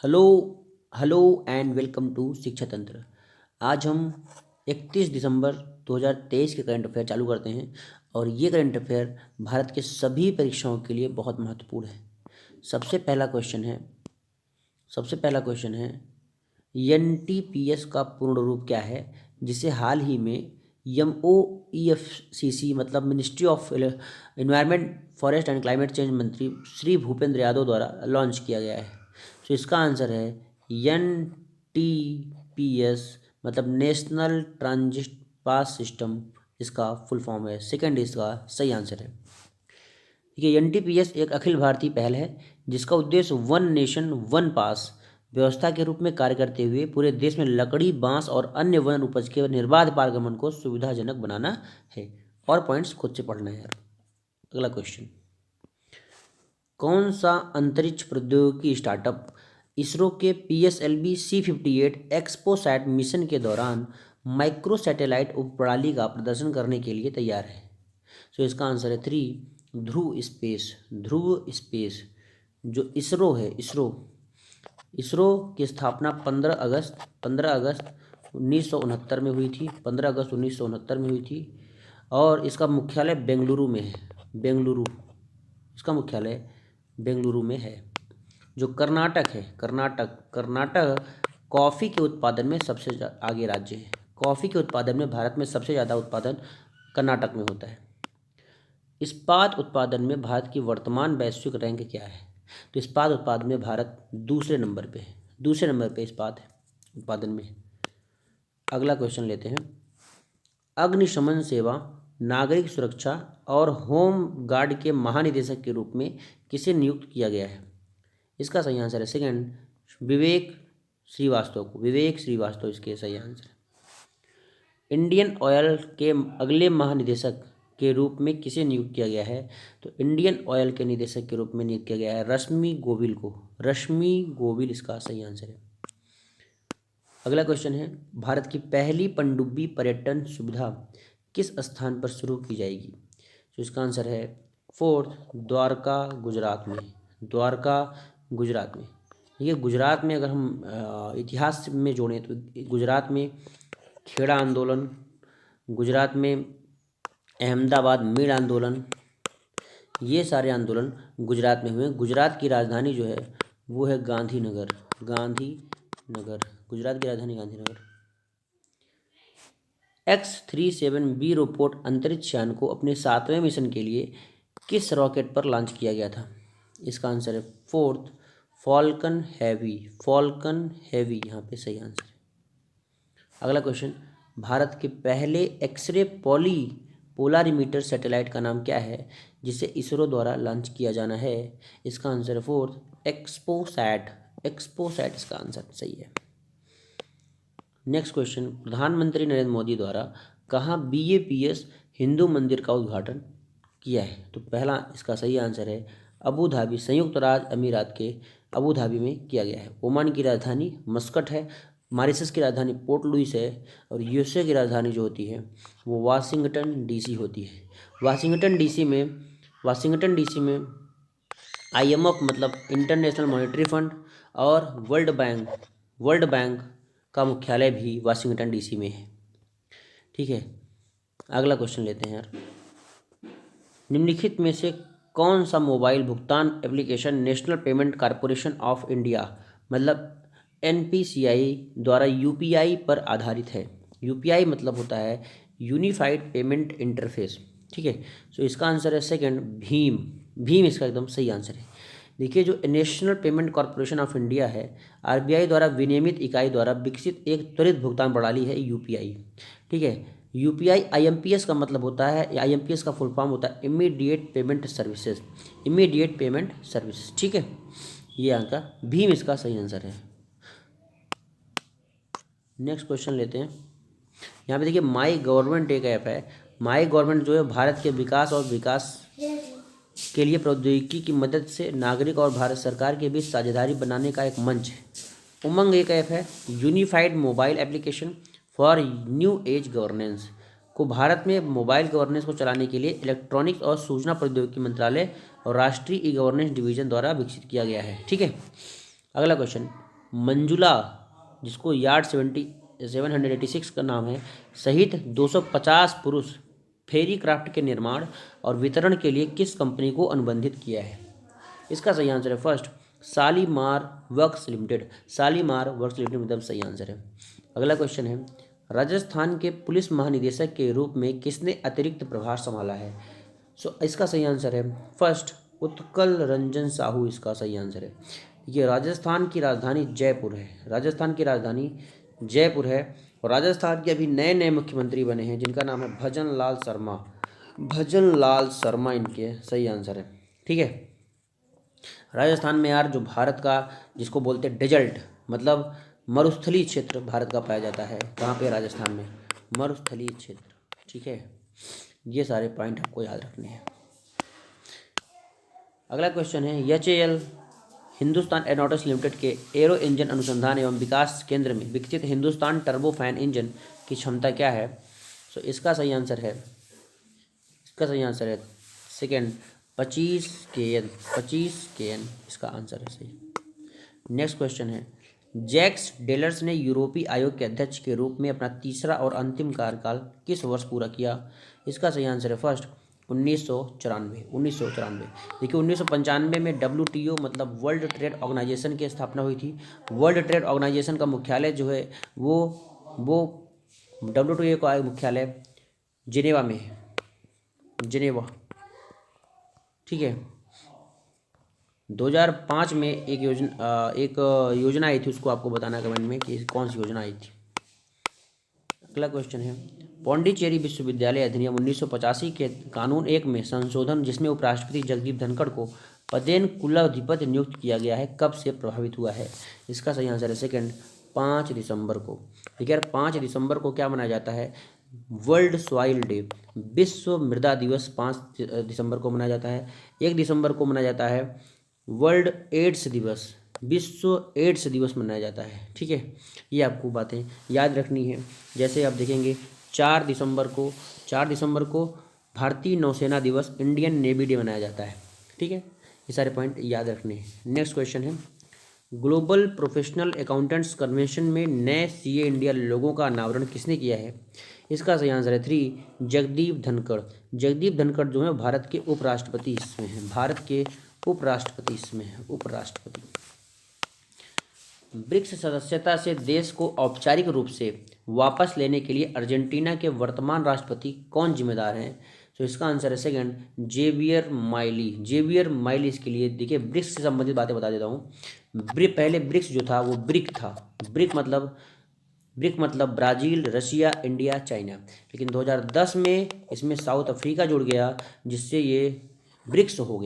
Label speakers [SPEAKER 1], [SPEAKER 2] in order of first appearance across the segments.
[SPEAKER 1] Hello hello and welcome to Shiksha Tantra. आज हम 31 दिसंबर 2023 के करंट अफेयर चालू करते हैं और ये करंट अफेयर भारत के सभी परीक्षाओं के लिए बहुत महत्वपूर्ण है। सबसे पहला क्वेश्चन है सबसे पहला क्वेश्चन है एनटीपीएस का पूर्ण रूप क्या है, जिसे हाल ही में MOEFCC मतलब ministry of environment forest and climate change मंत्री श्री भूपेंद्र यादव द्वारा लॉन्च किया गया है। तो इसका आंसर है NTPS मतलब नेशनल ट्रांजिट पास सिस्टम, इसका फुल फॉर्म है। सेकंड इसका सही आंसर है। देखिए, NTPS एक अखिल भारतीय पहल है जिसका उद्देश्य वन नेशन वन पास व्यवस्था के रूप में कार्य करते हुए पूरे देश में लकड़ी, बांस और अन्य वन उपज के निर्बाध पारगमन को सुविधाजनक बनाना है। और पॉइंट्स खुद से पढ़ना है यार। अगला क्वेश्चन, कौन सा अंतरिक्ष प्रौद्योगिकी स्टार्टअप इसरो के PSLV C58 एक्सपोसैट मिशन के दौरान माइक्रो सैटेलाइट उपप्रणाली का प्रदर्शन करने के लिए तैयार है? तो इसका आंसर है 3 ध्रुव स्पेस। जो इसरो है, इसरो की स्थापना 15 अगस्त 1969 में हुई थी। 15 अगस्त 1969 में हुई थी और इसका मुख्यालय बेंगलुरु में है। इसका मुख्यालय बेंगलुरु में है, जो कर्नाटक है। कर्नाटक कॉफ़ी के उत्पादन में सबसे आगे राज्य है। कॉफ़ी के उत्पादन में भारत में सबसे ज़्यादा उत्पादन कर्नाटक में होता है। इस्पात उत्पादन में भारत की वर्तमान वैश्विक रैंक क्या है? तो इस्पात उत्पादन में भारत दूसरे नंबर पे है। इस्पात उत्पादन में। अगला क्वेश्चन लेते हैं, अग्निशमन सेवा, नागरिक सुरक्षा और होम गार्ड के महानिदेशक के रूप में किसे नियुक्त किया गया है? इसका सही आंसर है सेकंड, विवेक श्रीवास्तव इसके सही आंसर है। इंडियन ऑयल के अगले महानिदेशक के रूप में किसे नियुक्त किया गया है? तो इंडियन ऑयल के निदेशक के रूप में नियुक्त किया गया है रश्मि गोविल को। इसका सही आंसर है। अगला क्वेश्चन है, भारत की पहली पनडुब्बी पर्यटन सुविधा किस स्थान पर शुरू की जाएगी? तो इसका आंसर है 4 द्वारका, गुजरात में। ये गुजरात में अगर हम इतिहास में जोड़ें तो गुजरात में खेड़ा आंदोलन, गुजरात में अहमदाबाद मील आंदोलन, ये सारे आंदोलन गुजरात में हुए। गुजरात की राजधानी जो है वो है गांधीनगर। गुजरात की राजधानी गांधीनगर। X-37B रोबोट अंतरिक्ष यान को अपने 7वें मिशन के लिए किस रॉकेट पर लॉन्च किया गया था? इसका आंसर है 4 फॉल्कन हैवी यहाँ पे सही आंसर है। अगला क्वेश्चन, भारत के पहले एक्सरे पोलारीमीटर सैटेलाइट का नाम क्या है जिसे इसरो द्वारा लॉन्च किया जाना है? इसका आंसर है 4 एक्सपोसैट इसका आंसर सही है। नेक्स्ट क्वेश्चन, प्रधानमंत्री नरेंद्र मोदी द्वारा कहाँ BAPS हिंदू मंदिर का उद्घाटन किया है? तो पहला इसका सही आंसर है अबू धाबी, संयुक्त राज्य अमीरात के अबू धाबी में किया गया है। ओमान की राजधानी मस्कट है, मॉरिशस की राजधानी पोर्ट लुइस है और USA की राजधानी जो होती है वो वाशिंगटन DC होती है। वाशिंगटन DC में IMF मतलब इंटरनेशनल मॉनेटरी फंड और वर्ल्ड बैंक का मुख्यालय भी वाशिंगटन DC में है। ठीक है, अगला क्वेश्चन लेते हैं यार। निम्नलिखित में से कौन सा मोबाइल भुगतान application national payment corporation of India मतलब NPCI द्वारा UPI पर आधारित है? UPI मतलब होता है यूनिफाइड पेमेंट इंटरफेस। ठीक है, तो इसका आंसर है सेकंड भीम इसका एकदम सही आंसर है। देखिए, जो national payment corporation of India है, RBI द्वारा विनियमित इकाई द्वारा विकसित एक त्वरित भुगतान प्रणाली है UPI। ठीक है, UPI IMPS का मतलब होता है, IMPS का फुल फॉर्म होता है इमीडिएट पेमेंट सर्विसेज। ठीक है, ये आपका भीम इसका सही आंसर है। नेक्स्ट क्वेश्चन लेते हैं। यहाँ पे देखिए, माई गवर्नमेंट एक ऐप है। माई गवर्नमेंट जो है भारत के विकास के लिए प्रौद्योगिकी की मदद से नागरिक और भारत सरकार के बीच साझेदारी बनाने का एक मंच है। उमंग एक ऐप है, unified mobile application for new age governance को भारत में मोबाइल गवर्नेंस को चलाने के लिए इलेक्ट्रॉनिक्स और सूचना प्रौद्योगिकी मंत्रालय और राष्ट्रीय ई गवर्नेंस डिवीजन द्वारा विकसित किया गया है। ठीक है, अगला क्वेश्चन, मंजुला, जिसको यार्ड 786 का नाम है, सहित 250 पुरुष फेरी क्राफ्ट के निर्माण और वितरण के लिए किस कंपनी को अनुबंधित किया है? इसका सही आंसर है first, Shalimar works limited. Shalimar works limited एकदम सही आंसर है। अगला क्वेश्चन है, राजस्थान के पुलिस महानिदेशक के रूप में किसने अतिरिक्त प्रभार संभाला है? इसका सही आंसर है फर्स्ट, उत्कल रंजन साहू इसका सही आंसर है। ये राजस्थान की राजधानी जयपुर है, राजस्थान की राजधानी जयपुर है। और राजस्थान के अभी नए नए मुख्यमंत्री बने हैं जिनका नाम है भजन लाल शर्मा। भजन लाल शर्मा इनके सही आंसर है। ठीक है, राजस्थान में यार जो भारत का जिसको बोलते हैं डेजर्ट मतलब मरुस्थलीय क्षेत्र भारत का पाया जाता है, कहाँ पे? राजस्थान में मरुस्थलीय क्षेत्र। ठीक है, ये सारे पॉइंट आपको याद रखने हैं। अगला क्वेश्चन है, एचएएल हिंदुस्तान एरोनॉटिक्स लिमिटेड के एरो इंजन अनुसंधान एवं विकास केंद्र में विकसित हिंदुस्तान टर्बोफैन इंजन की क्षमता क्या है? इसका सही आंसर है सेकेंड, 25 kN। 25 kN इसका आंसर है सही। नेक्स्ट क्वेश्चन है, जैक्स डेलर्स ने यूरोपीय आयोग के अध्यक्ष के रूप में अपना तीसरा और अंतिम कार्यकाल किस वर्ष पूरा किया? इसका सही आंसर है फर्स्ट, 1994। देखिए 1995 में WTO मतलब वर्ल्ड ट्रेड ऑर्गेनाइजेशन की स्थापना हुई थी। वर्ल्ड ट्रेड ऑर्गेनाइजेशन का मुख्यालय जो है वो WTO का मुख्यालय जिनेवा में है, जिनेवा। ठीक है, 2005 में एक योजना आई थी, उसको आपको बताना कमेंट में कि कौन सी योजना आई थी। अगला क्वेश्चन है, पौंडीचेरी विश्वविद्यालय अधिनियम 1985 के कानून 1 में संशोधन जिसमें उपराष्ट्रपति जगदीप धनखड़ को पदेन कुलाधिपति नियुक्त किया गया है, कब से प्रभावित हुआ है? इसका सही आंसर है सेकंड, 5 दिसंबर को। देखिए यार 5 दिसंबर को क्या मनाया जाता है? वर्ल्ड सॉइल डे, विश्व मृदा दिवस 5 दिसंबर को मनाया जाता है। 1 दिसंबर को मनाया जाता है वर्ल्ड एड्स दिवस, विश्व एड्स दिवस मनाया जाता है। ठीक है, ये आपको बातें याद रखनी है। जैसे आप देखेंगे 4 दिसंबर को भारतीय नौसेना दिवस, इंडियन नेवी डे मनाया जाता है। ठीक है, ये सारे पॉइंट याद रखने हैं। नेक्स्ट क्वेश्चन है, ग्लोबल प्रोफेशनल अकाउंटेंट्स कन्वेंशन में नए सीए इंडिया लोगों का अनावरण किसने किया है? इसका सही आंसर है 3, जगदीप धनखड़। जगदीप धनखड़ जो है भारत के उपराष्ट्रपति इसमें हैं, भारत के उपराष्ट्रपति इसमें हैं, उपराष्ट्रपति। ब्रिक्स सदस्यता से देश को औपचारिक रूप से वापस लेने के लिए अर्जेंटीना के वर्तमान राष्ट्रपति कौन जिम्मेदार हैं? तो इसका आंसर है second, Javier Milei. Javier Milei इसके लिए। देखिए ब्रिक्स से संबंधित बातें बता देता हूँ। पहले ब्रिक्स जो था वो ब्रिक था, ब्रिक मतलब ब्राज़ील, रशिया, इंडिया, चाइना। लेकिन 2010 में इसमें साउथ अफ्रीका जुड़ गया जिससे ये ब्रिक्स हो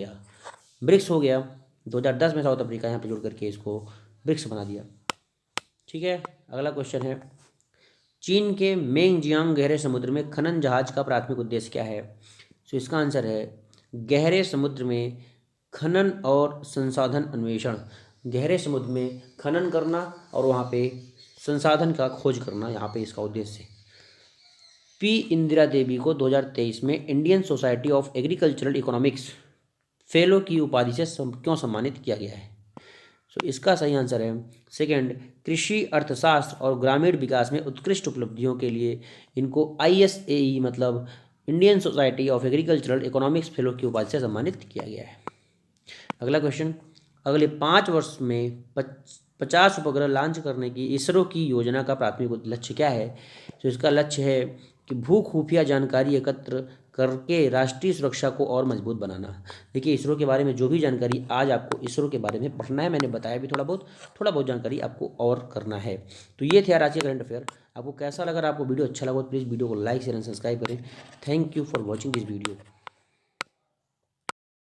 [SPEAKER 1] गया। 2010 में साउथ अफ्रीका यहाँ पे जुड़ करके इसको ब्रिक्स बना दिया। ठीक है, अगला क्वेश्चन है, चीन के मेंगजियांग गहरे समुद्र में खनन जहाज का प्राथमिक उद्देश्य क्या है? तो इसका आंसर है गहरे समुद्र में खनन और संसाधन अन्वेषण। गहरे समुद्र में खनन करना और वहाँ पे संसाधन का खोज करना, यहाँ पे इसका उद्देश्य है। पी इंदिरा देवी को 2023 में Indian society of agricultural economics fellow की उपाधि से क्यों सम्मानित किया गया है? तो इसका सही आंसर है सेकंड, कृषि अर्थशास्त्र और ग्रामीण विकास में उत्कृष्ट उपलब्धियों के लिए इनको ISAE मतलब Indian society of agricultural economics fellow की उपाधि से सम्मानित किया गया है। अगला क्वेश्चन, अगले 5 वर्ष में 50 उपग्रह लॉन्च करने की इसरो की योजना का प्राथमिक लक्ष्य क्या है? तो इसका लक्ष्य है कि भू खुफिया जानकारी एकत्र करके राष्ट्रीय सुरक्षा को और मजबूत बनाना। देखिए इसरो के बारे में जो भी जानकारी आज आपको इसरो के बारे में पढ़ना है, मैंने बताया भी थोड़ा बहुत जानकारी आपको और करना है। तो ये थे आज के करंट अफेयर। आपको कैसा लगा? आपको वीडियो अच्छा लगा तो प्लीज़ वीडियो को लाइक शेयर एंड सब्सक्राइब करें। Thank you for watching this video.